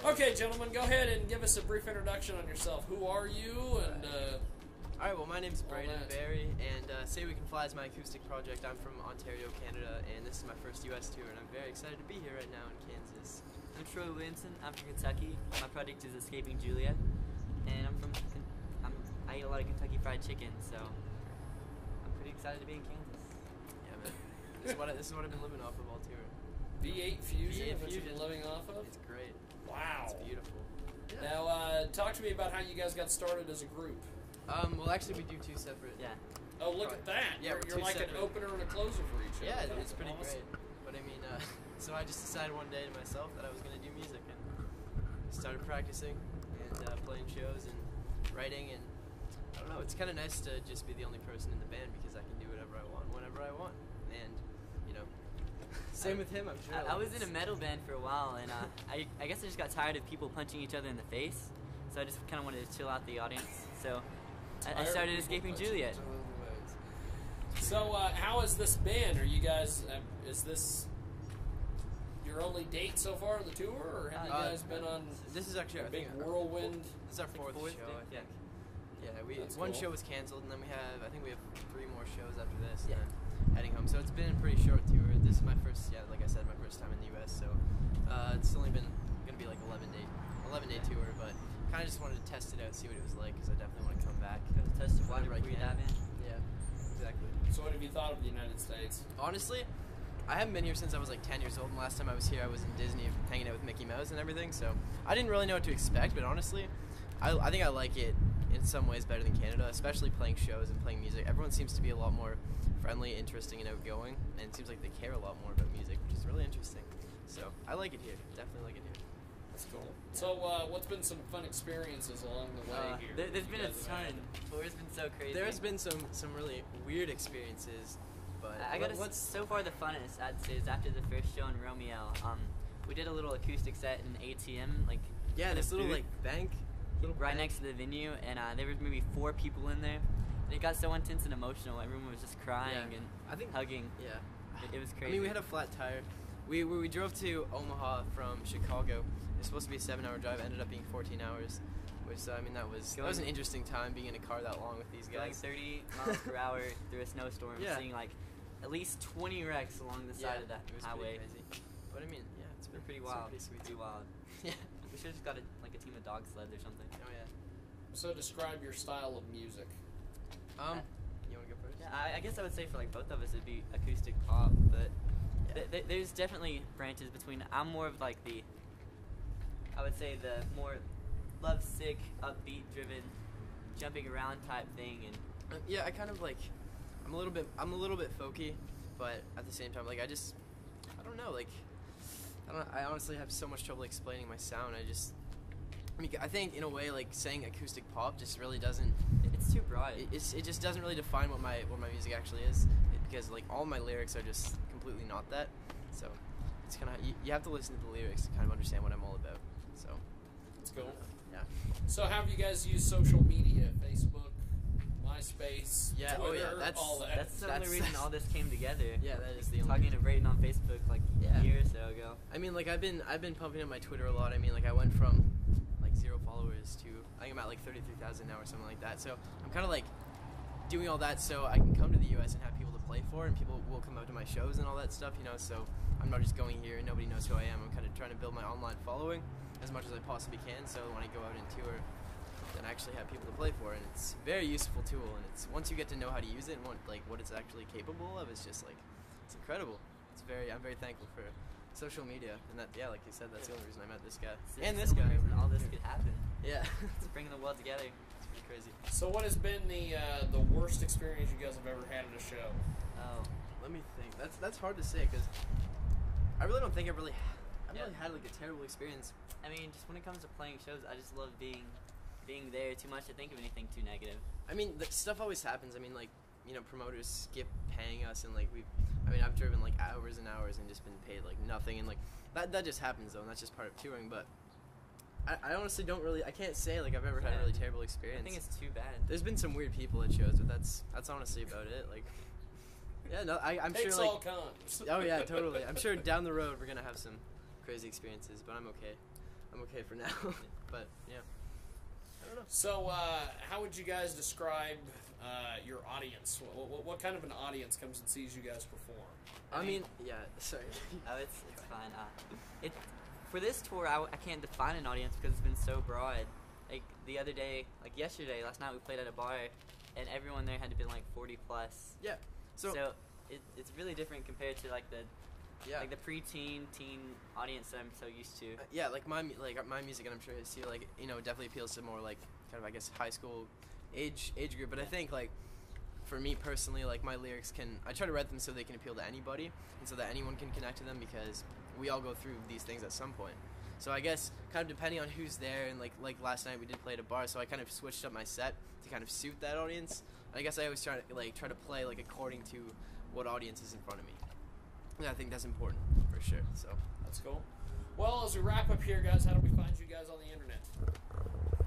Okay, gentlemen, go ahead and give us a brief introduction on yourself. Who are you? And Alright, well, my name's Brandon that. Barry, and Say We Can Fly is my acoustic project. I'm from Ontario, Canada, and this is my first U.S. tour, and I'm very excited to be here right now in Kansas. I'm Troy Williamson. I'm from Kentucky. My project is Escaping Juliet, and I eat a lot of Kentucky Fried Chicken, so I'm pretty excited to be in Kansas. Yeah, man. This is what I've been living off of all tour. V8 Fusion, V8 what you've been Fusion. living off of? It's great. Wow. It's beautiful. Yeah. Now, talk to me about how you guys got started as a group. Well, actually, we do two separate. Yeah. Oh, look at that. Yeah, You're like separate. an opener and a closer for each other. Yeah, That's it's pretty awesome. great. But I mean, so I just decided one day to myself that I was going to do music, and started practicing and playing shows and writing, and I don't know, it's kind of nice to just be the only person in the band because I can do whatever I want, whenever I want, and, you know, same with him, I'm sure. I was in a metal band for a while, and I guess I just got tired of people punching each other in the face, so I just kind of wanted to chill out the audience, so I started Escaping Juliet. So, how has this been? Are you guys, is this your only date so far on the tour, or have you guys been on this is actually a I big think, whirlwind? This is our fourth show, I Yeah. think. Yeah, That's one cool. show was canceled, and then I think we have 3 more shows after this, and then heading home. So it's been a pretty short tour. This is my first, like I said, my first time in the U.S., so it's only been going to be like 11-day tour, but kind of just wanted to test it out, see what it was like, because I definitely want to come back. Got to test your water whenever I before you can. dive in. Yeah, exactly. So, what have you thought of the United States? Honestly, I haven't been here since I was like 10 years old, and last time I was here I was in Disney hanging out with Mickey Mouse and everything, so I didn't really know what to expect, but honestly, I think I like it in some ways better than Canada, especially playing shows and playing music. Everyone seems to be a lot more friendly, interesting, and outgoing, and it seems like they care a lot more about music, which is really interesting. So I like it here, definitely like it here. That's cool. So, what's been some fun experiences along the way here? There's been a ton. Tour's been so crazy. There's been some really weird experiences, but What's so far the funnest, I'd say, is after the first show in Romeo. We did a little acoustic set in an ATM, like yeah, in a this little booth like bank, right next to the venue, and there was maybe 4 people in there. And it got so intense and emotional. Everyone was just crying and hugging. Yeah, It was crazy. I mean, we had a flat tire. We drove to Omaha from Chicago. It was supposed to be a 7-hour drive. Ended up being 14 hours, which I mean that was an interesting time being in a car that long with these going guys. 30 miles per hour through a snowstorm, seeing like at least 20 wrecks along the side of that it was highway. pretty crazy. But I mean, yeah, it's been Pretty wild. Pretty sweet. Pretty wild. Yeah. We should have just got a team of dog sleds or something. Oh yeah. So, describe your style of music. You want to go first? Yeah, I guess I would say for like both of us it'd be acoustic pop, but there's definitely branches between. I'm more of like I would say the more lovesick, upbeat driven, jumping around type thing, and Yeah, I kind of like. I'm a little bit folky, but at the same time, like I don't know, like I honestly have so much trouble explaining my sound. I think in a way, like saying acoustic pop just really doesn't. it's too broad. It just doesn't really define what my music actually is, because like all my lyrics are just completely not that. So it's kind of you have to listen to the lyrics to kind of understand what I'm all about. So That's cool. yeah. So, how have you guys used social media? Facebook, MySpace, Yeah, Twitter, oh yeah, that's- all that. That's the only reason all this came together. Yeah, that is the only. Talking to Brayden on Facebook like Yeah. a year or so ago. I mean, like I've been pumping up my Twitter a lot. I mean, like I went from like 0 followers to I think I'm at like 33,000 now or something like that. So I'm kind of like doing all that so I can come to the U.S. and have people to play for, and people will come out to my shows and all that stuff, you know. So I'm not just going here and nobody knows who I am. I'm kind of trying to build my online following as much as I possibly can. So when I go out and tour, then I actually have people to play for, and it's a very useful tool. And it's once you get to know how to use it and what it's actually capable of, it's just like it's incredible. I'm very thankful for social media, and that like you said, that's the only reason I met this guy and this the only guy. reason all this could happen. Yeah, It's bringing the world together. it's pretty crazy. So, what has been the worst experience you guys have ever had at a show? Oh, Let me think. That's hard to say because I really don't think I've really Yeah. had like a terrible experience. I mean, just when it comes to playing shows, I just love being there. Too much to think of anything too negative. I mean, the stuff always happens. I mean, like, you know, promoters skip paying us, and like I've driven like hours and hours and just been paid like nothing, and like that just happens though, and that's just part of touring. But I honestly I can't say like I've ever had a really terrible experience. I think it's too bad. There's been some weird people at shows, but that's honestly about it. Like, yeah, no, I'm sure Takes like all kinds. oh yeah, totally. I'm sure down the road we're gonna have some crazy experiences, but I'm okay. I'm okay for now. But yeah, I don't know. So, how would you guys describe your audience? What kind of an audience comes and sees you guys perform? I mean, yeah. Sorry. Oh, it's fine. For this tour, I can't define an audience because it's been so broad. Like the other day, like yesterday, last night we played at a bar, and everyone there had to be like 40 plus. Yeah. So it's really different compared to like the like the preteen, teen audience that I'm so used to. Yeah, like my music, and I'm sure his too. Like, you know, definitely appeals to more like kind of, I guess, high school age group. But I think like for me personally, like my lyrics I try to write them so they can appeal to anybody, and so that anyone can connect to them, because we all go through these things at some point. So I guess kind of depending on who's there, and like last night we did play at a bar, so I kind of switched up my set to kind of suit that audience. And I guess I always try to play like according to what audience is in front of me. Yeah, I think that's important for sure. So that's cool. Well, as we wrap up here, guys, how do we find you guys on the internet?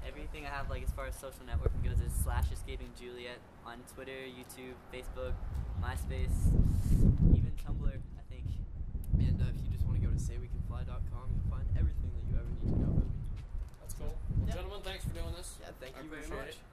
Everything I have, like as far as social networking goes, is /escapingjuliet on Twitter, YouTube, Facebook, MySpace, even Tumblr, I think. And if you just want to go to saywecanfly.com, you'll find everything that you ever need to know about me. That's cool. Well, gentlemen, thanks for doing this. Yeah, thank I you very appreciate much. it.